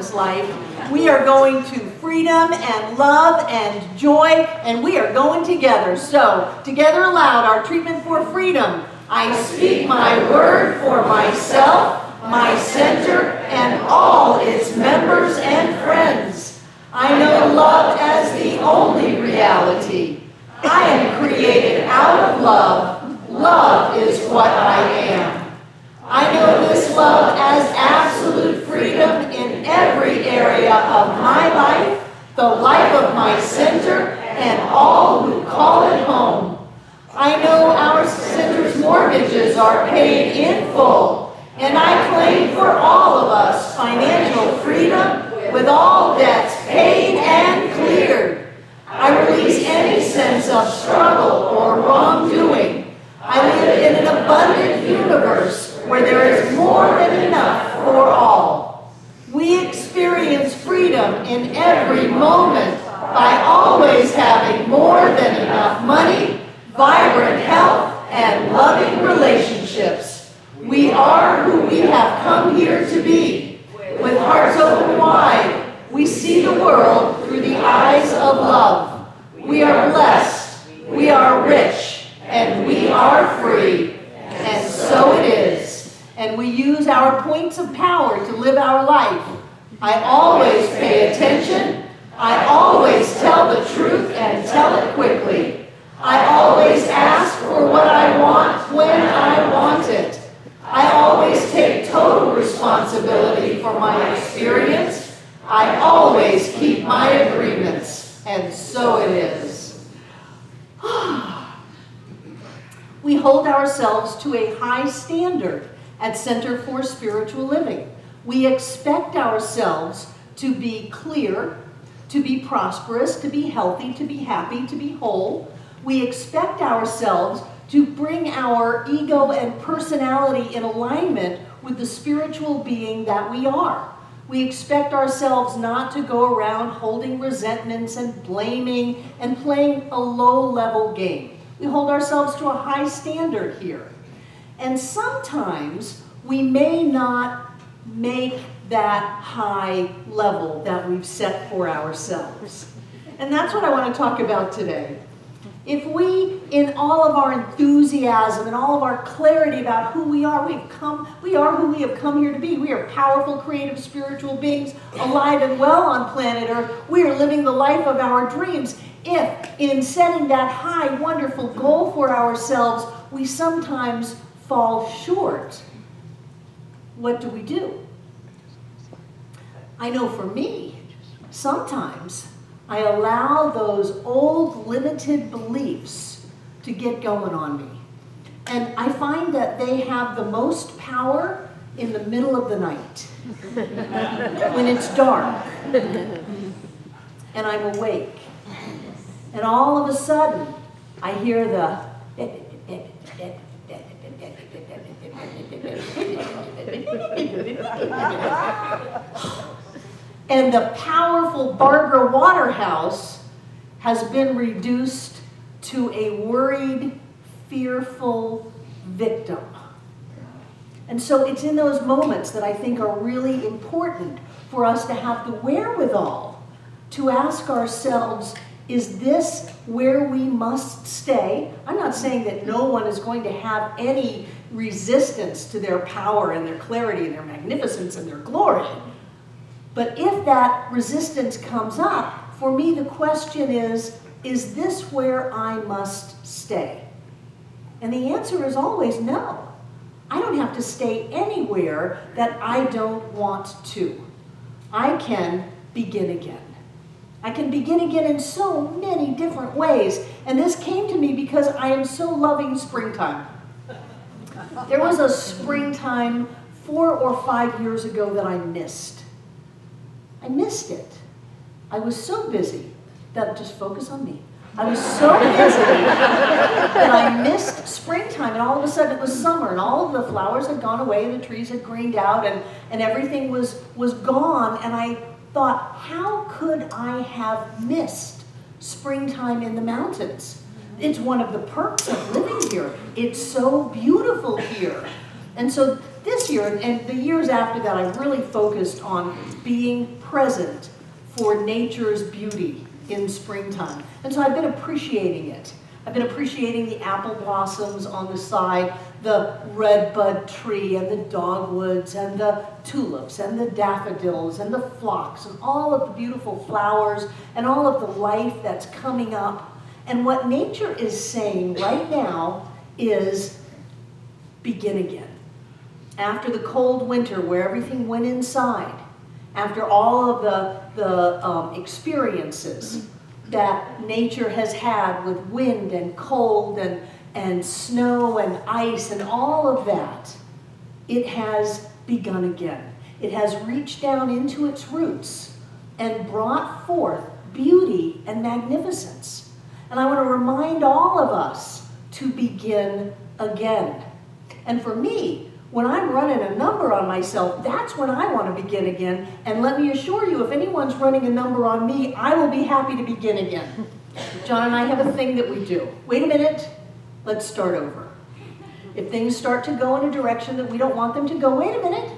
this life. We are going to freedom and love and joy, and we are going together. So, together aloud, our treatment for freedom. I speak my word for myself, my center, and all its members and friends. I know love as the only reality. I am created out of love. Love is what I am. I know this love as absolute freedom in every area of my life, the life of my center, and all who call it home. I know our center's mortgages are paid in full, and I claim for all of us financial freedom with all debts paid and cleared. I release any sense of struggle or wrongdoing. I live in an abundant universe where there is more than enough for all. We experience freedom in every moment by always having more than enough money, vibrant health, and loving relationships. We are who we have come here to be. With hearts open wide, we see the world through the eyes of love. We are blessed, we are rich, and we are free. And so it is. And we use our points of power to live our life. I always pay attention. I always tell the truth and tell it quickly. I always ask for what I want when I want it. I always take total responsibility for my experience. I always keep my agreements. And so it is. We hold ourselves to a high standard at Center for Spiritual Living. We expect ourselves to be clear, to be prosperous, to be healthy, to be happy, to be whole. We expect ourselves to bring our ego and personality in alignment with the spiritual being that we are. We expect ourselves not to go around holding resentments and blaming and playing a low-level game. We hold ourselves to a high standard here. And sometimes we may not make that high level that we've set for ourselves. And that's what I want to talk about today. If we, in all of our enthusiasm and all of our clarity about who we are, we are who we have come here to be. We are powerful, creative, spiritual beings, alive and well on planet Earth. We are living the life of our dreams. If, in setting that high, wonderful goal for ourselves, we sometimes fall short, what do? I know for me, sometimes I allow those old limited beliefs to get going on me. And I find that they have the most power in the middle of the night, when it's dark, and I'm awake. And all of a sudden, I hear the and the powerful Barbara Waterhouse has been reduced to a worried, fearful victim. And so it's in those moments that I think are really important for us to have the wherewithal to ask ourselves, is this where we must stay? I'm not saying that no one is going to have any resistance to their power and their clarity and their magnificence and their glory. But if that resistance comes up, for me the question is this where I must stay? And the answer is always no. I don't have to stay anywhere that I don't want to. I can begin again. I can begin again in so many different ways. And this came to me because I am so loving springtime. There was a springtime 4 or 5 years ago that I missed. I missed it. I was so busy that, just focus on me. I was so busy that I missed springtime, and all of a sudden it was summer, and all of the flowers had gone away, and the trees had greened out, and everything was gone, and I thought, how could I have missed springtime in the mountains? It's one of the perks of living here. It's so beautiful here. And so this year, and the years after that, I've really focused on being present for nature's beauty in springtime. And so I've been appreciating it. I've been appreciating the apple blossoms on the side, the redbud tree and the dogwoods and the tulips and the daffodils and the phlox and all of the beautiful flowers and all of the life that's coming up. And what nature is saying right now is begin again. After the cold winter where everything went inside, after all of the experiences that nature has had with wind and cold and snow and ice and all of that, it has begun again. It has reached down into its roots and brought forth beauty and magnificence. And I want to remind all of us to begin again. And for me, when I'm running a number on myself, that's when I want to begin again. And let me assure you, if anyone's running a number on me, I will be happy to begin again. John and I have a thing that we do. Wait a minute, let's start over. If things start to go in a direction that we don't want them to go, wait a minute,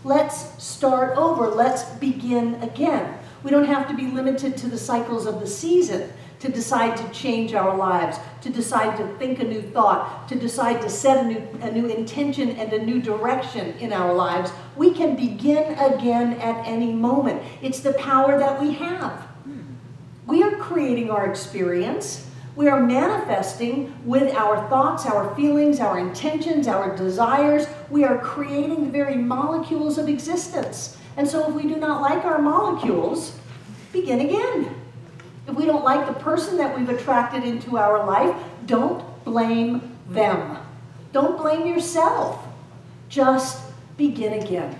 let's start over. Let's begin again. We don't have to be limited to the cycles of the season to decide to change our lives, to decide to think a new thought, to decide to set a new intention and a new direction in our lives. We can begin again at any moment. It's the power that we have. We are creating our experience. We are manifesting with our thoughts, our feelings, our intentions, our desires. We are creating the very molecules of existence. And so if we do not like our molecules, begin again. If we don't like the person that we've attracted into our life, don't blame them. Don't blame yourself. Just begin again.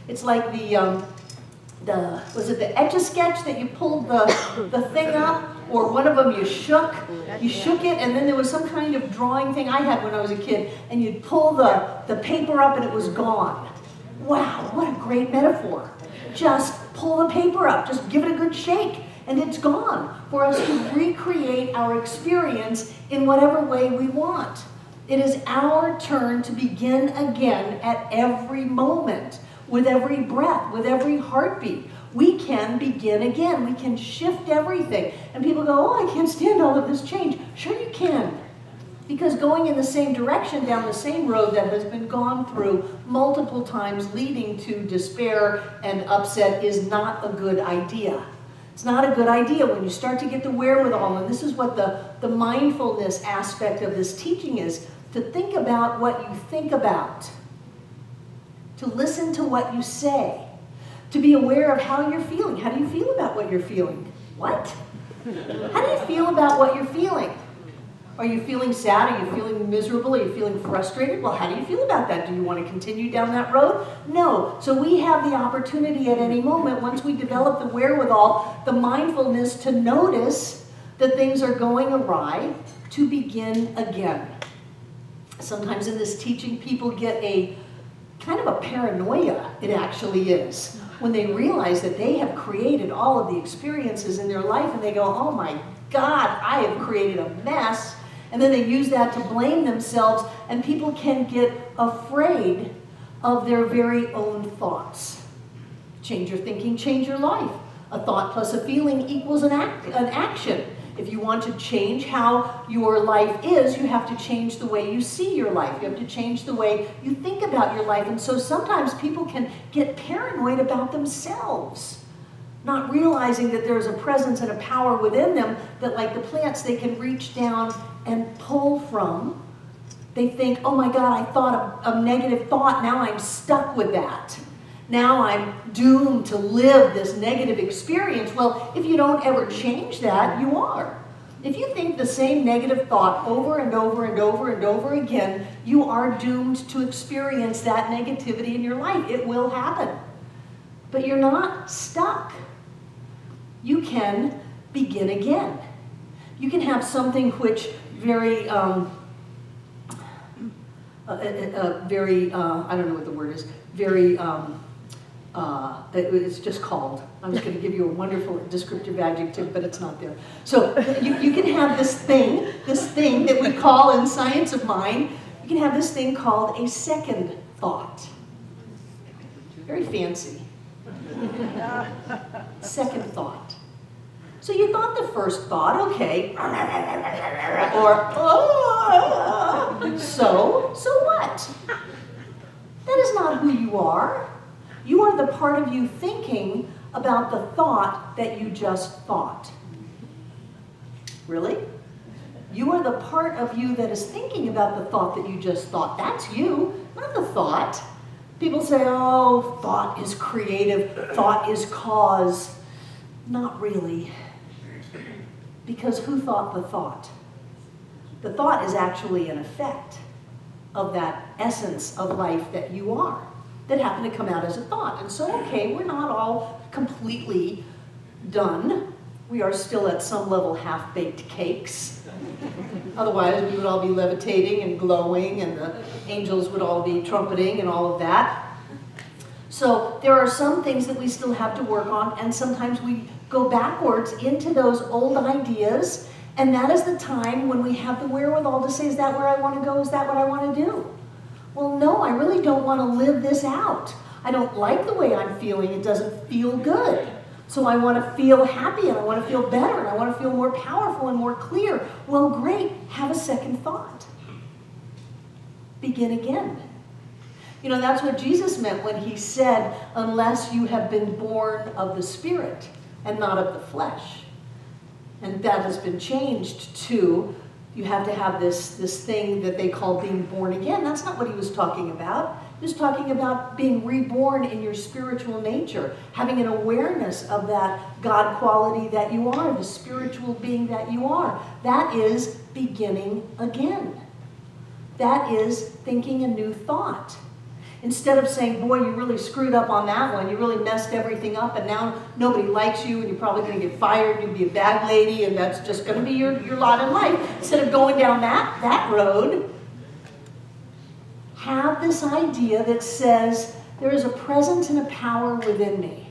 It's like was it the Etch-a-Sketch that you pulled the thing up, or one of them you shook it, and then there was some kind of drawing thing I had when I was a kid, and you'd pull the paper up and it was gone. Wow, what a great metaphor. Just pull the paper up, just give it a good shake, and it's gone, for us to recreate our experience in whatever way we want. It is our turn to begin again at every moment, with every breath, with every heartbeat. We can begin again. We can shift everything. And people go, oh, I can't stand all of this change. Sure you can. Because going in the same direction down the same road that has been gone through multiple times, leading to despair and upset, is not a good idea. It's not a good idea when you start to get the wherewithal, and this is what the mindfulness aspect of this teaching is, to think about what you think about, to listen to what you say, to be aware of how you're feeling. How do you feel about what you're feeling? What? How do you feel about what you're feeling? Are you feeling sad? Are you feeling miserable? Are you feeling frustrated? Well, how do you feel about that? Do you want to continue down that road? No. So we have the opportunity at any moment, once we develop the wherewithal, the mindfulness to notice that things are going awry, to begin again. Sometimes in this teaching, people get a kind of a paranoia, it actually is, when they realize that they have created all of the experiences in their life, and they go, oh my God, I have created a mess. And then they use that to blame themselves, and people can get afraid of their very own thoughts. Change your thinking, change your life. A thought plus a feeling equals an action. If you want to change how your life is, you have to change the way you see your life. You have to change the way you think about your life. And so sometimes people can get paranoid about themselves, not realizing that there's a presence and a power within them that, like the plants, they can reach down and pull from. They think, oh my God, I thought a negative thought, now I'm stuck with that. Now I'm doomed to live this negative experience. Well, if you don't ever change that, you are. If you think the same negative thought over and over and over and over again, you are doomed to experience that negativity in your life. It will happen. But you're not stuck. You can begin again. You can have something which very, I don't know what the word is, very, it's just called. I was going to give you a wonderful descriptive adjective, but it's not there. So you can have this thing that we call in science of mind, you can have this thing called a second thought. Very fancy. Second thought. So you thought the first thought, okay, or, so what? That is not who you are. You are the part of you thinking about the thought that you just thought. Really? You are the part of you that is thinking about the thought that you just thought. That's you, not the thought. People say, oh, thought is creative, thought is cause. Not really. Because who thought the thought? The thought is actually an effect of that essence of life that you are, that happened to come out as a thought. And so, okay, we're not all completely done. We are still at some level half-baked cakes. Otherwise, we would all be levitating and glowing, and the angels would all be trumpeting and all of that. So there are some things that we still have to work on, and sometimes we go backwards into those old ideas, and that is the time when we have the wherewithal to say, is that where I want to go? Is that what I want to do? Well, no, I really don't want to live this out. I don't like the way I'm feeling. It doesn't feel good. So I want to feel happy, and I want to feel better, and I want to feel more powerful and more clear. Well, great. Have a second thought. Begin again. You know, that's what Jesus meant when he said, unless you have been born of the Spirit and not of the flesh. And that has been changed to, you have to have this thing that they call being born again. That's not what he was talking about. He was talking about being reborn in your spiritual nature, having an awareness of that God quality that you are, the spiritual being that you are. That is beginning again. That is thinking a new thought. Instead of saying, boy, you really screwed up on that one, you really messed everything up, and now nobody likes you, and you're probably going to get fired, you'll be a bad lady, and that's just going to be your lot in life. Instead of going down that road, have this idea that says, there is a presence and a power within me.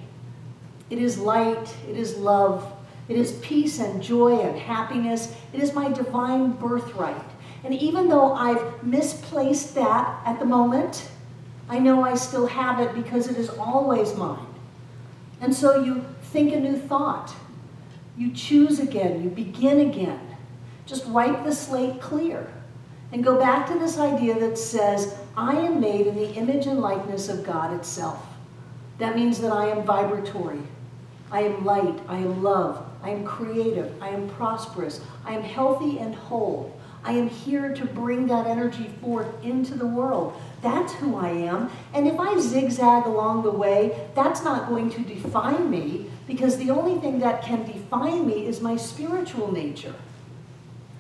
It is light, it is love, it is peace and joy and happiness. It is my divine birthright. And even though I've misplaced that at the moment, I know I still have it because it is always mine. And so you think a new thought. You choose again. You begin again. Just wipe the slate clear. And go back to this idea that says, I am made in the image and likeness of God itself. That means that I am vibratory. I am light. I am love. I am creative. I am prosperous. I am healthy and whole. I am here to bring that energy forth into the world. That's who I am. And if I zigzag along the way, that's not going to define me, because the only thing that can define me is my spiritual nature.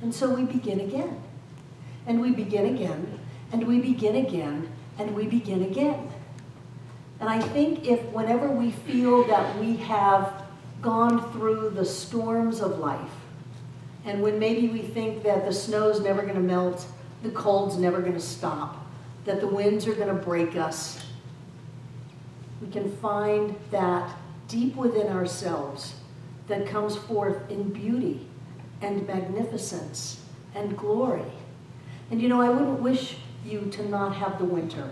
And so we begin again. And we begin again. And we begin again. And we begin again. And I think if whenever we feel that we have gone through the storms of life, and when maybe we think that the snow's never going to melt, the cold's never going to stop, that the winds are going to break us, we can find that deep within ourselves that comes forth in beauty and magnificence and glory. And you know, I wouldn't wish you to not have the winter.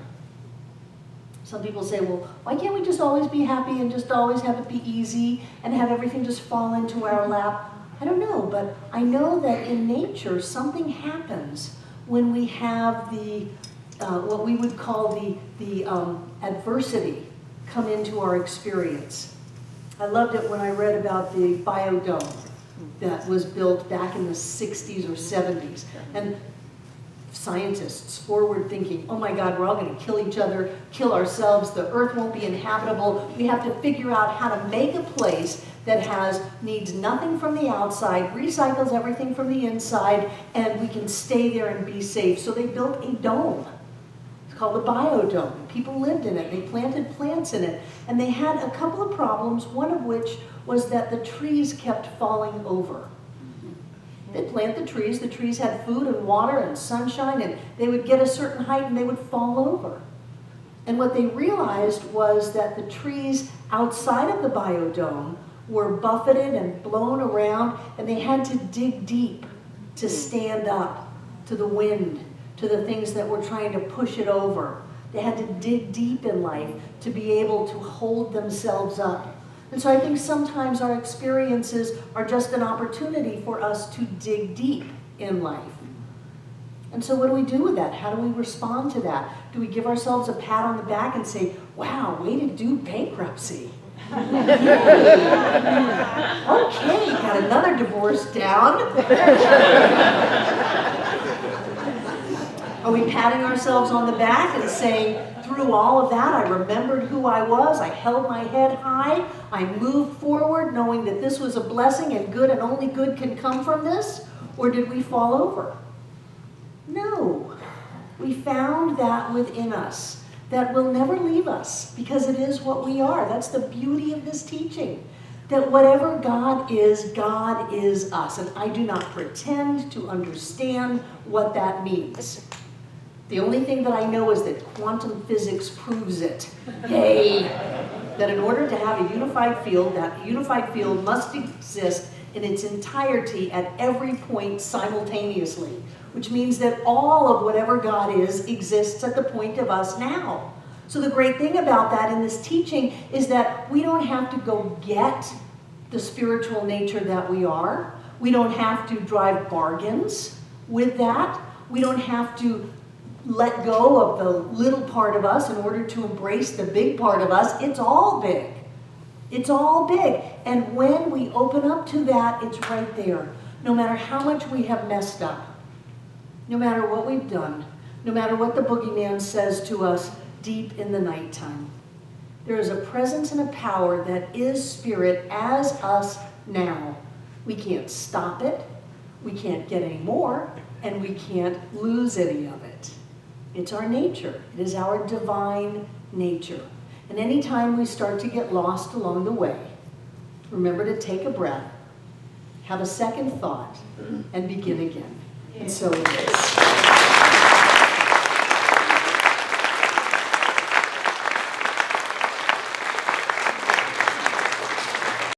Some people say, well, why can't we just always be happy and just always have it be easy and have everything just fall into our lap? I don't know, but I know that in nature something happens when we have the what we would call the adversity come into our experience. I loved it when I read about the biodome that was built back in the 60s or 70s. And scientists, forward thinking, oh my God, we're all going to kill each other, kill ourselves, the earth won't be inhabitable. We have to figure out how to make a place that needs nothing from the outside, recycles everything from the inside, and we can stay there and be safe. So they built a dome. It's called a biodome. People lived in it. They planted plants in it. And they had a couple of problems, one of which was that the trees kept falling over. They'd plant the trees had food and water and sunshine, and they would get a certain height and they would fall over. And what they realized was that the trees outside of the biodome were buffeted and blown around, and they had to dig deep to stand up to the wind, to the things that were trying to push it over. They had to dig deep in life to be able to hold themselves up. And so I think sometimes our experiences are just an opportunity for us to dig deep in life. And so what do we do with that? How do we respond to that? Do we give ourselves a pat on the back and say, wow, way to do bankruptcy? Okay, got another divorce down. Are we patting ourselves on the back and saying, through all of that, I remembered who I was, I held my head high, I moved forward knowing that this was a blessing and good and only good can come from this? Or did we fall over? No. We found that within us that will never leave us because it is what we are. That's the beauty of this teaching. That whatever God is us. And I do not pretend to understand what that means. The only thing that I know is that quantum physics proves it. Yay! That in order to have a unified field, that unified field must exist in its entirety at every point simultaneously, which means that all of whatever God is exists at the point of us now. So the great thing about that in this teaching is that we don't have to go get the spiritual nature that we are. We don't have to drive bargains with that. We don't have to let go of the little part of us in order to embrace the big part of us. It's all big. It's all big. And when we open up to that, it's right there. No matter how much we have messed up, no matter what we've done, no matter what the boogeyman says to us deep in the nighttime, there is a presence and a power that is spirit as us now. We can't stop it, we can't get any more, and we can't lose any of it. It's our nature. It is our divine nature. And anytime we start to get lost along the way, remember to take a breath, have a second thought, and begin again. And so it is.